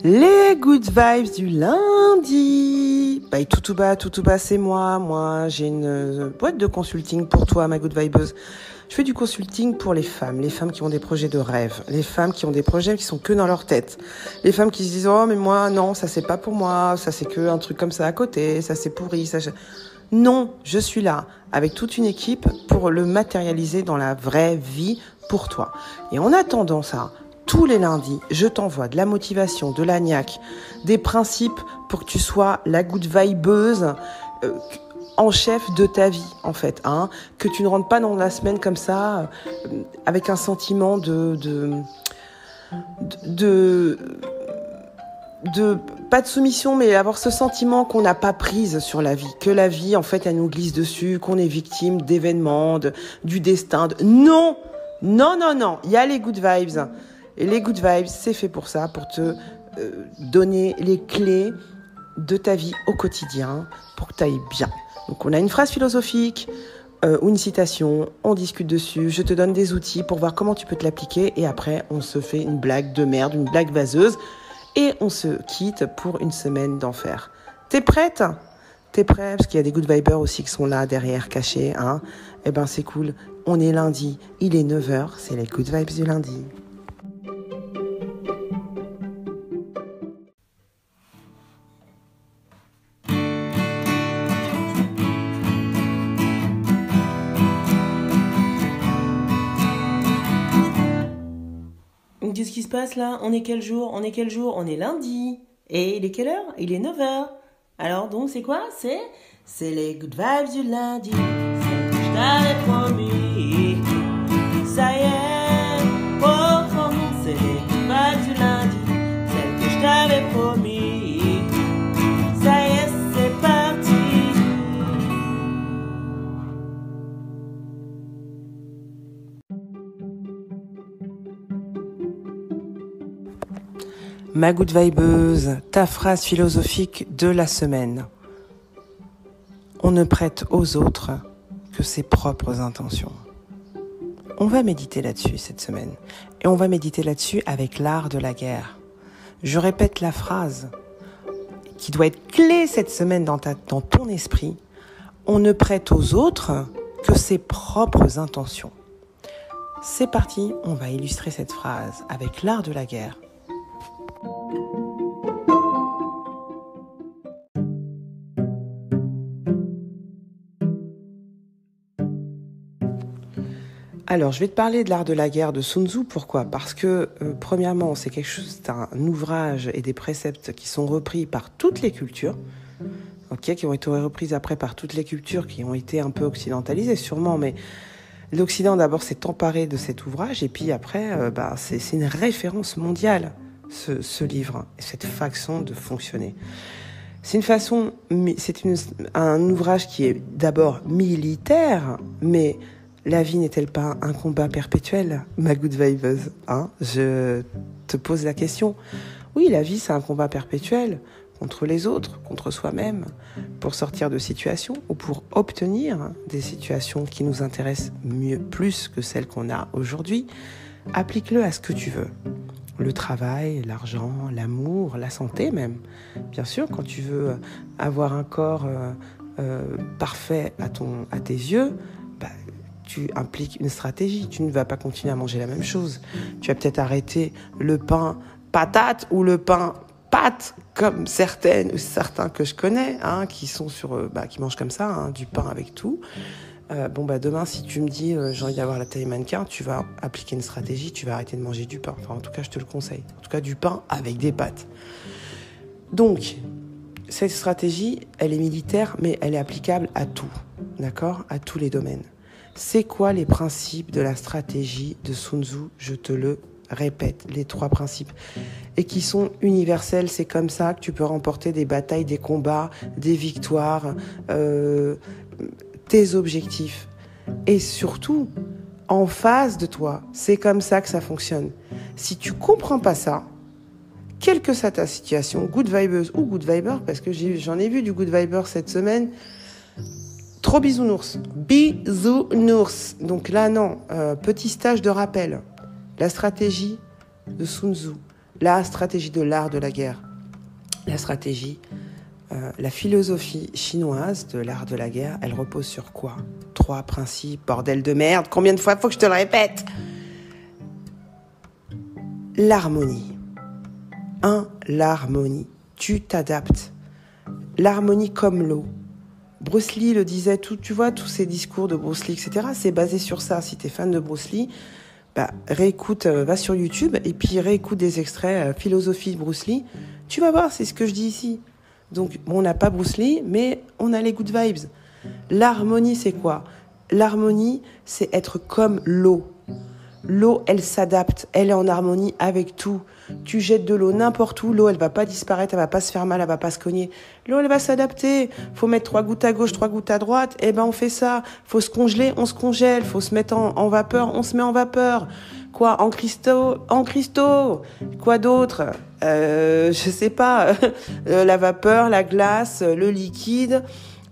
Les good vibes du lundi. Toutouba, c'est moi. Moi, j'ai une boîte de consulting pour toi, ma good vibeuse. Je fais du consulting pour les femmes qui ont des projets de rêve, les femmes qui ont des projets qui sont que dans leur tête, les femmes qui se disent oh mais moi non, ça c'est pas pour moi, ça c'est que un truc comme ça à côté, ça c'est pourri, ça. Non, je suis là avec toute une équipe pour le matérialiser dans la vraie vie pour toi. Et en attendant ça, tous les lundis, je t'envoie de la motivation, de la niaque, des principes pour que tu sois la good vibeuse en chef de ta vie, en fait. Que tu ne rentres pas dans la semaine comme ça, avec un sentiment de pas de soumission, mais avoir ce sentiment qu'on n'a pas prise sur la vie, que la vie, en fait, elle nous glisse dessus, qu'on est victime d'événements, du destin. Non, il y a les good vibes. Et les good vibes, c'est fait pour ça, pour te donner les clés de ta vie au quotidien, pour que tu ailles bien. Donc, on a une phrase philosophique ou une citation, on discute dessus, je te donne des outils pour voir comment tu peux te l'appliquer, et après, on se fait une blague de merde, une blague vaseuse, et on se quitte pour une semaine d'enfer. T'es prête ? T'es prêt ? Parce qu'il y a des good vibers aussi qui sont là, derrière, cachés. Eh ben, c'est cool. On est lundi, il est 9h, c'est les good vibes du lundi. Qu'est-ce qui se passe là ? On est quel jour ? On est lundi. Et il est quelle heure ? Il est 9h. Alors donc c'est quoi ? C'est les good vibes du lundi. C'est que je t'avais promis. Ça y est, oh, c'est les good vibes du lundi. Celle que je t'avais promis. Ça y est, c'est parti. Ma good vibeuse, ta phrase philosophique de la semaine. On ne prête aux autres que ses propres intentions. On va méditer là-dessus cette semaine. Et on va méditer là-dessus avec l'art de la guerre. Je répète la phrase qui doit être clé cette semaine dans ton esprit. On ne prête aux autres que ses propres intentions. C'est parti, on va illustrer cette phrase avec l'art de la guerre. Alors, je vais te parler de l'art de la guerre de Sun Tzu. Pourquoi ? Parce que, premièrement, c'est un ouvrage et des préceptes qui sont repris par toutes les cultures, qui ont été reprises après par toutes les cultures qui ont été un peu occidentalisées, sûrement, mais l'Occident, d'abord, s'est emparé de cet ouvrage, et puis après, c'est une référence mondiale, ce livre, cette façon de fonctionner. C'est un ouvrage qui est d'abord militaire, mais la vie n'est-elle pas un combat perpétuel, ma good vibeuse, Je te pose la question. Oui, la vie, c'est un combat perpétuel contre les autres, contre soi-même, pour sortir de situations ou pour obtenir des situations qui nous intéressent plus que celles qu'on a aujourd'hui. Applique-le à ce que tu veux. Le travail, l'argent, l'amour, la santé même. Bien sûr, quand tu veux avoir un corps parfait à tes yeux, tu impliques une stratégie. Tu ne vas pas continuer à manger la même chose. Tu vas peut-être arrêter le pain patate ou le pain pâte, comme certains que je connais, qui sont qui mangent comme ça, du pain avec tout. Demain, si tu me dis j'ai envie d'avoir la taille mannequin, tu vas appliquer une stratégie, tu vas arrêter de manger du pain. Enfin, en tout cas, je te le conseille. En tout cas, du pain avec des pâtes. Donc, cette stratégie, elle est militaire, mais elle est applicable à tout, d'accord ? À tous les domaines. C'est quoi les principes de la stratégie de Sun Tzu ? Je te le répète, les 3 principes. Et qui sont universels, c'est comme ça que tu peux remporter des batailles, des combats, des victoires, tes objectifs. Et surtout, en face de toi, c'est comme ça que ça fonctionne. Si tu comprends pas ça, quelle que soit ta situation, good vibeuse ou good viber, parce que j'en ai vu du good viber cette semaine, trop bisounours. Donc là, non. Petit stage de rappel. La stratégie de Sun Tzu. La stratégie de l'art de la guerre. La stratégie, la philosophie chinoise de l'art de la guerre, elle repose sur quoi? 3 principes, bordel de merde. Combien de fois faut que je te le répète? L'harmonie. L'harmonie. Tu t'adaptes. L'harmonie comme l'eau. Bruce Lee le disait, tu vois, tous ces discours de Bruce Lee, etc., c'est basé sur ça. Si t'es fan de Bruce Lee, réécoute, va sur YouTube et puis réécoute des extraits philosophie de Bruce Lee. Tu vas voir, c'est ce que je dis ici. Donc, on n'a pas Bruce Lee, mais on a les good vibes. L'harmonie, c'est quoi? L'harmonie, c'est être comme l'eau. L'eau, elle s'adapte, elle est en harmonie avec tout. Tu jettes de l'eau n'importe où, l'eau, elle va pas disparaître, elle va pas se faire mal, elle va pas se cogner. L'eau, elle va s'adapter. Faut mettre 3 gouttes à gauche, 3 gouttes à droite, on fait ça. Faut se congeler, on se congèle. Faut se mettre en vapeur, on se met en vapeur. Quoi, en cristaux. Quoi d'autre? Je sais pas. La vapeur, la glace, le liquide,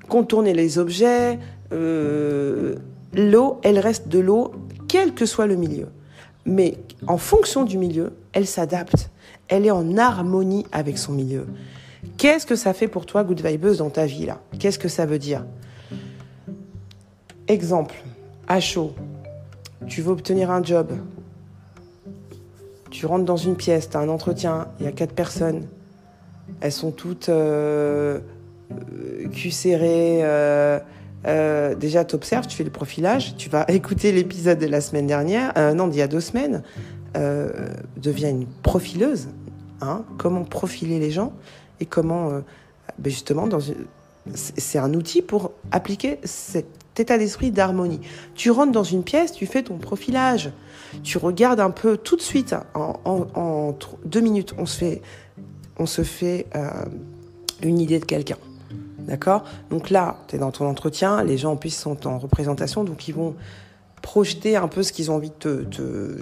contourner les objets. L'eau, elle reste de l'eau, quel que soit le milieu. Mais en fonction du milieu, elle s'adapte. Elle est en harmonie avec son milieu. Qu'est-ce que ça fait pour toi, good vibeuse, dans ta vie, là? Qu'est-ce que ça veut dire? Exemple, à chaud, tu veux obtenir un job. Tu rentres dans une pièce, tu as un entretien, il y a 4 personnes. Elles sont toutes cul serré. Déjà, tu observes, tu fais le profilage, tu vas écouter l'épisode de la semaine dernière, d'il y a 2 semaines. Deviens une profileuse. Comment profiler les gens et comment, justement, c'est un outil pour appliquer cet état d'esprit d'harmonie. Tu rentres dans une pièce, tu fais ton profilage. Tu regardes un peu tout de suite, en 2 minutes, on se fait une idée de quelqu'un. D'accord? Donc là, tu es dans ton entretien, les gens en plus sont en représentation, donc ils vont projeter un peu ce qu'ils ont envie de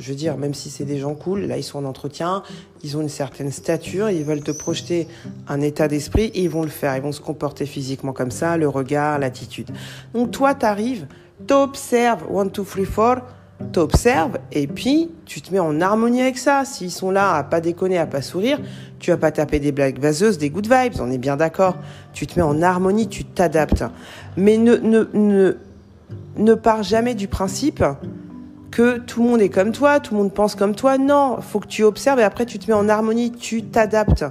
je veux dire, même si c'est des gens cool, là ils sont en entretien, ils ont une certaine stature, ils veulent te projeter un état d'esprit et ils vont le faire, ils vont se comporter physiquement comme ça, le regard, l'attitude. Donc toi, t'arrives, t'observes, 1, 2, 3, 4, t'observes et puis tu te mets en harmonie avec ça. S'ils sont là à pas déconner, à pas sourire, tu vas pas taper des blagues vaseuses, des good vibes, on est bien d'accord. Tu te mets en harmonie, tu t'adaptes. Mais ne pars jamais du principe que tout le monde est comme toi, tout le monde pense comme toi. Non, faut que tu observes et après tu te mets en harmonie, tu t'adaptes.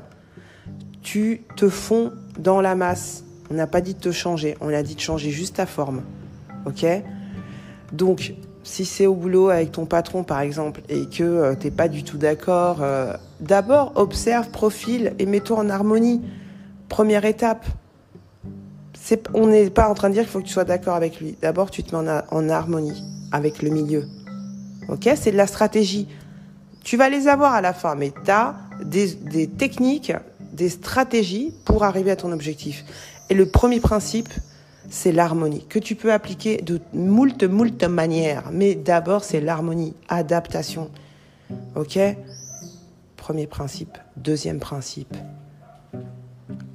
Tu te fonds dans la masse. On n'a pas dit de te changer, on a dit de changer juste ta forme. Ok ? Donc, si c'est au boulot avec ton patron, par exemple, et que t'es pas du tout d'accord, d'abord, observe, profile et mets-toi en harmonie. Première étape. On n'est pas en train de dire qu'il faut que tu sois d'accord avec lui. D'abord, tu te mets en harmonie avec le milieu. Ok ? C'est de la stratégie. Tu vas les avoir à la fin, mais tu as des techniques, des stratégies pour arriver à ton objectif. Et le premier principe, c'est l'harmonie, que tu peux appliquer de moult manières. Mais d'abord, c'est l'harmonie, adaptation. Ok ? Premier principe. Deuxième principe,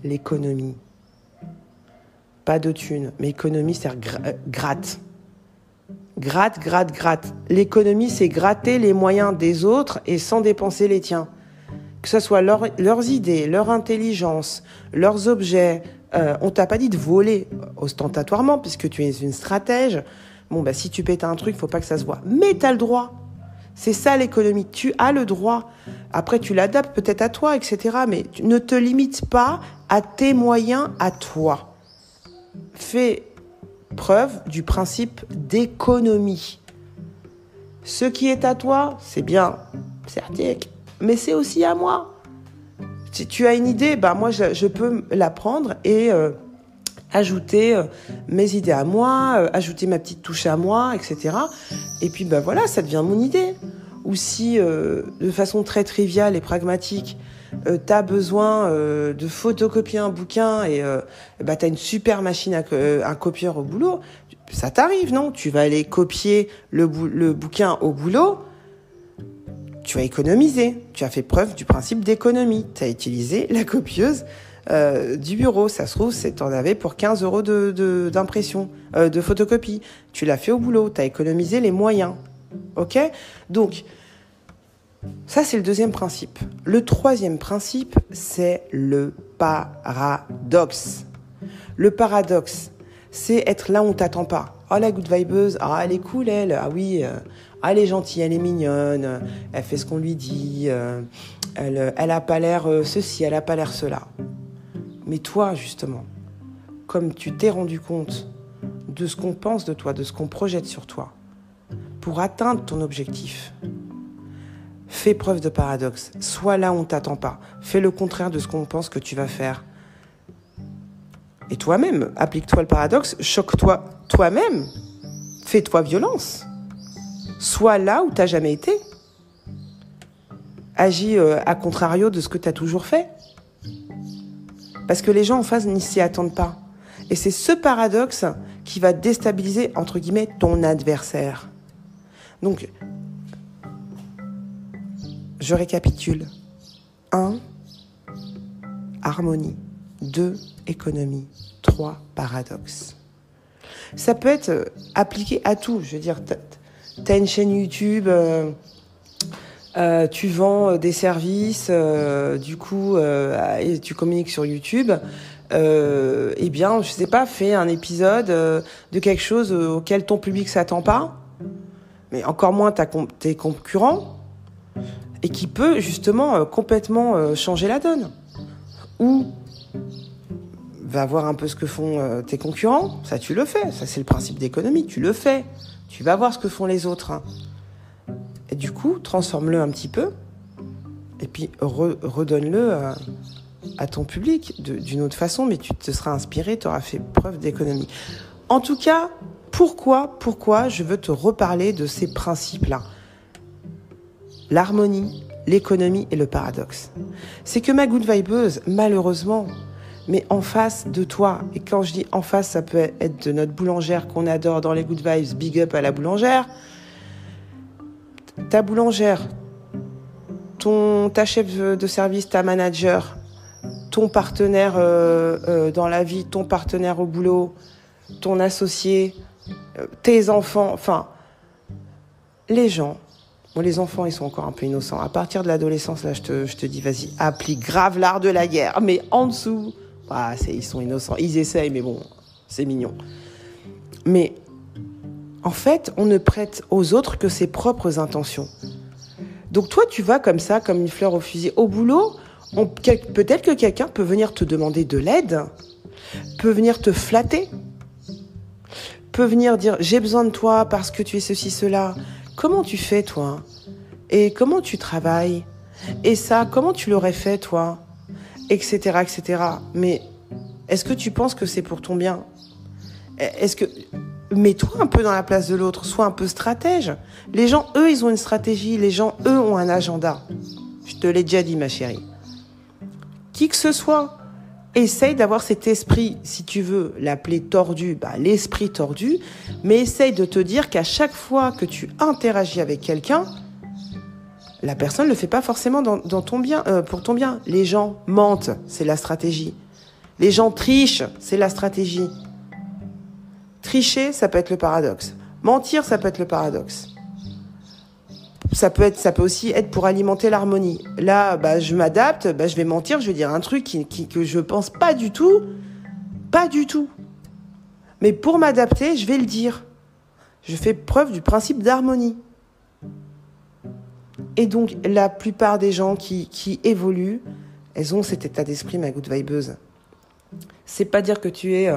l'économie. Pas de thunes, mais économie, c'est gratte. Gratte. L'économie, c'est gratter les moyens des autres et sans dépenser les tiens. Que ce soit leurs idées, leur intelligence, leurs objets. On t'a pas dit de voler ostentatoirement puisque tu es une stratège. Bon, si tu pètes un truc, faut pas que ça se voit. Mais t'as le droit. C'est ça l'économie. Tu as le droit. Après, tu l'adaptes peut-être à toi, etc. Mais ne te limite pas à tes moyens à toi. Fais preuve du principe d'économie. Ce qui est à toi, c'est bien, certes, mais c'est aussi à moi. Si tu as une idée, moi je peux la prendre et ajouter mes idées à moi, ajouter ma petite touche à moi, etc. Et puis voilà, ça devient mon idée. Ou si, de façon très triviale et pragmatique, t'as besoin de photocopier un bouquin et t'as une super machine un copieur au boulot, ça t'arrive, non? Tu vas aller copier le bouquin au boulot, tu as économisé, tu as fait preuve du principe d'économie, tu as utilisé la copieuse du bureau, ça se trouve, t'en avais pour 15 € d'impression, de photocopie, tu l'as fait au boulot, tu as économisé les moyens, ok? Donc, Ça, c'est le deuxième principe. Le troisième principe, c'est le paradoxe. Le paradoxe, c'est être là où on t'attend pas. Oh, la good vibeuse, ah, elle est cool, elle. Ah oui, elle est gentille, elle est mignonne. Elle fait ce qu'on lui dit. Elle a pas l'air ceci, elle a pas l'air cela. Mais toi, justement, comme tu t'es rendu compte de ce qu'on pense de toi, de ce qu'on projette sur toi, pour atteindre ton objectif, fais preuve de paradoxe. Sois là où on t'attend pas. Fais le contraire de ce qu'on pense que tu vas faire. Et toi-même, applique-toi le paradoxe, choque-toi toi-même. Fais-toi violence. Sois là où t'as jamais été. Agis à contrario de ce que t'as toujours fait. Parce que les gens en face n'y s'y attendent pas. Et c'est ce paradoxe qui va déstabiliser, entre guillemets, ton adversaire. Donc, je récapitule. 1. Harmonie. 2. Économie. 3. Paradoxe. Ça peut être appliqué à tout. Je veux dire, t'as une chaîne YouTube, tu vends des services, du coup, et tu communiques sur YouTube. Eh bien, je sais pas, fais un épisode de quelque chose auquel ton public s'attend pas, mais encore moins tes concurrents, et qui peut justement complètement changer la donne. Ou va voir un peu ce que font tes concurrents, ça tu le fais, ça c'est le principe d'économie, tu le fais, tu vas voir ce que font les autres. Hein. Et du coup, transforme-le un petit peu, et puis redonne-le à ton public d'une autre façon, mais tu te seras inspiré, tu auras fait preuve d'économie. En tout cas, pourquoi je veux te reparler de ces principes-là? L'harmonie, l'économie et le paradoxe. C'est que ma good vibeuse, malheureusement, mais en face de toi, et quand je dis en face, ça peut être de notre boulangère qu'on adore dans les good vibes, big up à la boulangère, ta boulangère, ta chef de service, ta manager, ton partenaire dans la vie, ton partenaire au boulot, ton associé, tes enfants, enfin, les gens. Bon, les enfants, ils sont encore un peu innocents. À partir de l'adolescence, là, je te dis, vas-y, applique grave l'art de la guerre. Mais en dessous, ils sont innocents. Ils essayent, mais bon, c'est mignon. Mais en fait, on ne prête aux autres que ses propres intentions. Donc toi, tu vas comme ça, comme une fleur au fusil. Au boulot, peut-être que quelqu'un peut venir te demander de l'aide, peut venir te flatter, peut venir dire « j'ai besoin de toi parce que tu es ceci, cela ». Comment tu fais, toi? Et comment tu travailles? Et ça, comment tu l'aurais fait, toi? Etc., etc. Mais est-ce que tu penses que c'est pour ton bien? Mets-toi un peu dans la place de l'autre, sois un peu stratège. Les gens, eux, ils ont une stratégie. Les gens, eux, ont un agenda. Je te l'ai déjà dit, ma chérie. Qui que ce soit, essaye d'avoir cet esprit, si tu veux l'appeler tordu, l'esprit tordu, mais essaye de te dire qu'à chaque fois que tu interagis avec quelqu'un, la personne ne le fait pas forcément dans ton bien, pour ton bien. Les gens mentent, c'est la stratégie. Les gens trichent, c'est la stratégie. Tricher, ça peut être le paradoxe. Mentir, ça peut être le paradoxe. Ça peut aussi être pour alimenter l'harmonie. Là, je m'adapte, je vais mentir, je vais dire un truc que je pense pas du tout. Pas du tout. Mais pour m'adapter, je vais le dire. Je fais preuve du principe d'harmonie. Et donc, la plupart des gens qui évoluent, elles ont cet état d'esprit, ma good vibeuse. C'est pas dire que tu es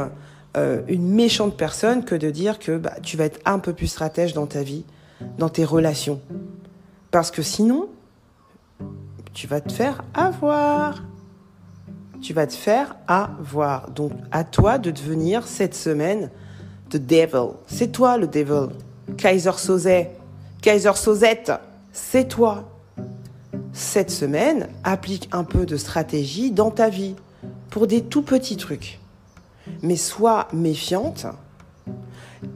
une méchante personne que de dire que tu vas être un peu plus stratège dans ta vie, dans tes relations. Parce que sinon, tu vas te faire avoir. Tu vas te faire avoir. Donc, à toi de devenir cette semaine the devil. C'est toi le devil. Kaiser Sosette, c'est toi. Cette semaine, applique un peu de stratégie dans ta vie pour des tout petits trucs. Mais sois méfiante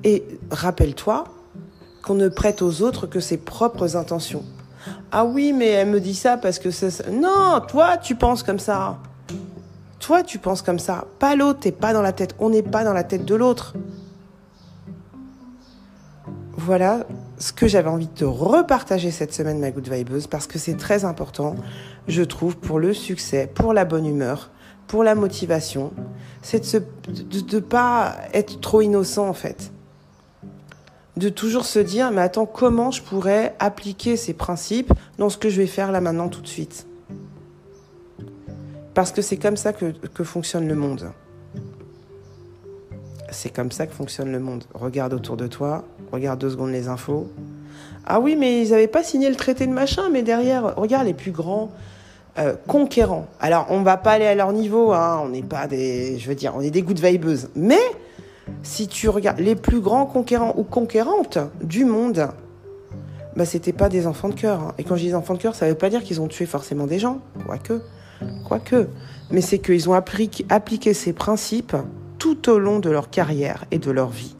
et rappelle-toi qu'on ne prête aux autres que ses propres intentions. Ah oui, mais elle me dit ça parce que c'est... Non, toi, tu penses comme ça. Toi, tu penses comme ça. Pas l'autre, t'es pas dans la tête. On n'est pas dans la tête de l'autre. Voilà ce que j'avais envie de te repartager cette semaine, ma good vibeuse, parce que c'est très important, je trouve, pour le succès, pour la bonne humeur, pour la motivation, c'est de pas être trop innocent, en fait. De toujours se dire, mais attends, comment je pourrais appliquer ces principes dans ce que je vais faire là maintenant tout de suite ? Parce que c'est comme ça que fonctionne le monde. C'est comme ça que fonctionne le monde. Regarde autour de toi, regarde 2 secondes les infos. Ah oui, mais ils n'avaient pas signé le traité de machin, mais derrière, regarde les plus grands conquérants. Alors, on ne va pas aller à leur niveau, hein, on n'est pas des... Je veux dire, on est des good vibeuses. Mais, si tu regardes les plus grands conquérants ou conquérantes du monde, bah, c'était pas des enfants de cœur. Hein. Et quand je dis enfants de cœur, ça ne veut pas dire qu'ils ont tué forcément des gens. Quoique. Mais c'est qu'ils ont appliqué ces principes tout au long de leur carrière et de leur vie.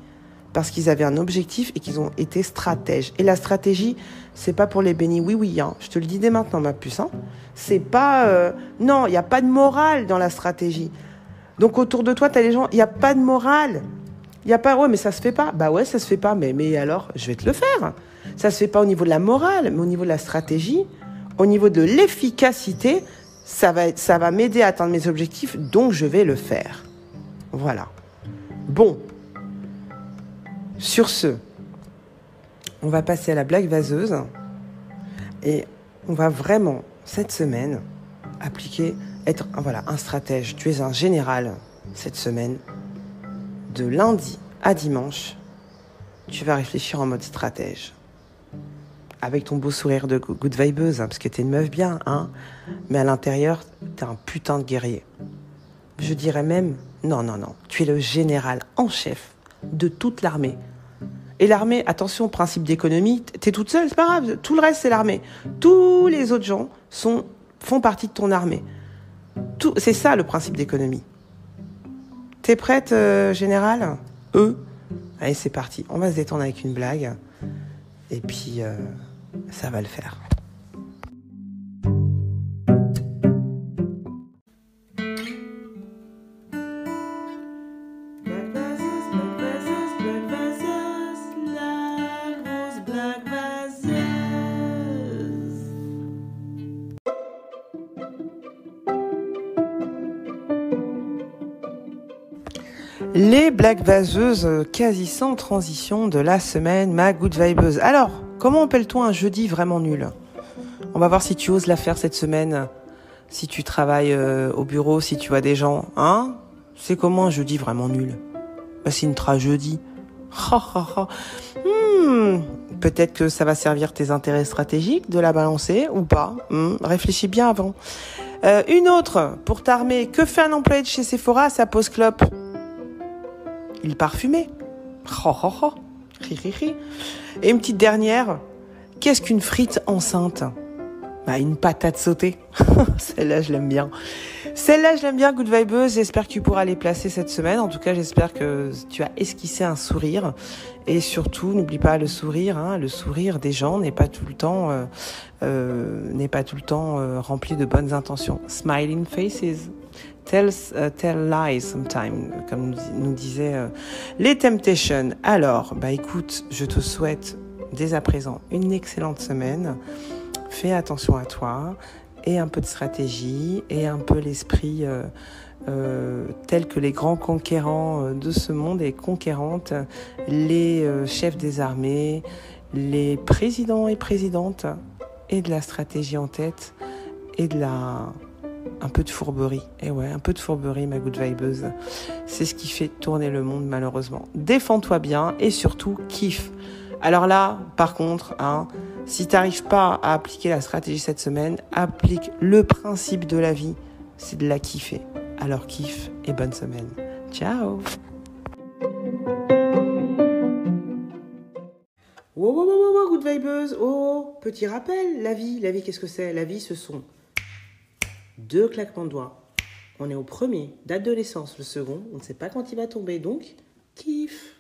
Parce qu'ils avaient un objectif et qu'ils ont été stratèges. Et la stratégie, c'est pas pour les bénis oui, hein. Je te le dis dès maintenant, ma puce. Hein. C'est pas... Non, il n'y a pas de morale dans la stratégie. Donc autour de toi, tu as les gens, il n'y a pas de morale. Il n'y a pas... Ouais, mais ça se fait pas. Bah ouais, ça se fait pas. Mais alors, je vais te le faire. Ça se fait pas au niveau de la morale, mais au niveau de la stratégie, au niveau de l'efficacité, ça va m'aider à atteindre mes objectifs, donc je vais le faire. Voilà. Bon. Sur ce, on va passer à la blague vaseuse et on va vraiment, cette semaine, être un stratège. Tu es un général cette semaine. De lundi à dimanche, tu vas réfléchir en mode stratège. Avec ton beau sourire de good vibeuse, hein, parce que t'es une meuf bien, hein. Mais à l'intérieur, t'es un putain de guerrier. Je dirais même, non, tu es le général en chef de toute l'armée. Et l'armée, attention, principe d'économie, t'es toute seule, c'est pas grave, tout le reste c'est l'armée. Tous les autres gens font partie de ton armée. C'est ça le principe d'économie. T'es prête, général ? Allez, c'est parti, on va se détendre avec une blague. Et puis, ça va le faire. Les blagues vaseuses quasi sans transition de la semaine, ma good vibeuse. Alors, comment appelle-t-on un jeudi vraiment nul ? On va voir si tu oses la faire cette semaine, si tu travailles au bureau, si tu vois des gens. Hein ? C'est comment un jeudi vraiment nul ? Bah, c'est une tragédie. Peut-être que ça va servir tes intérêts stratégiques de la balancer ou pas. Réfléchis bien avant. Une autre, pour t'armer. Que fait un employé de chez Sephora à sa pause clope ? Il parfumait. Et une petite dernière. Qu'est-ce qu'une frite enceinte ? Bah, une patate sautée. Celle-là, je l'aime bien. Good vibeuse. J'espère que tu pourras les placer cette semaine. En tout cas, j'espère que tu as esquissé un sourire. Et surtout, n'oublie pas le sourire. Hein. Le sourire des gens n'est pas tout le temps rempli de bonnes intentions. Smiling faces tell lies sometimes, comme nous disaient les Temptations. Alors, écoute, je te souhaite dès à présent une excellente semaine. Fais attention à toi et un peu de stratégie et un peu l'esprit tel que les grands conquérants de ce monde et conquérantes, les chefs des armées, les présidents et présidentes, et de la stratégie en tête et un peu de fourberie. Et ouais, un peu de fourberie, ma good vibeuse. C'est ce qui fait tourner le monde, malheureusement. Défends-toi bien et surtout, kiffe. Alors là, par contre, si tu n'arrives pas à appliquer la stratégie cette semaine, applique le principe de la vie, c'est de la kiffer. Alors kiffe et bonne semaine. Ciao. Wow, good vibeuse. Oh, petit rappel, la vie, qu'est-ce que c'est ? La vie, ce sont 2 claquements de doigts. On est au premier, date de naissance, le second, on ne sait pas quand il va tomber, donc kiffe.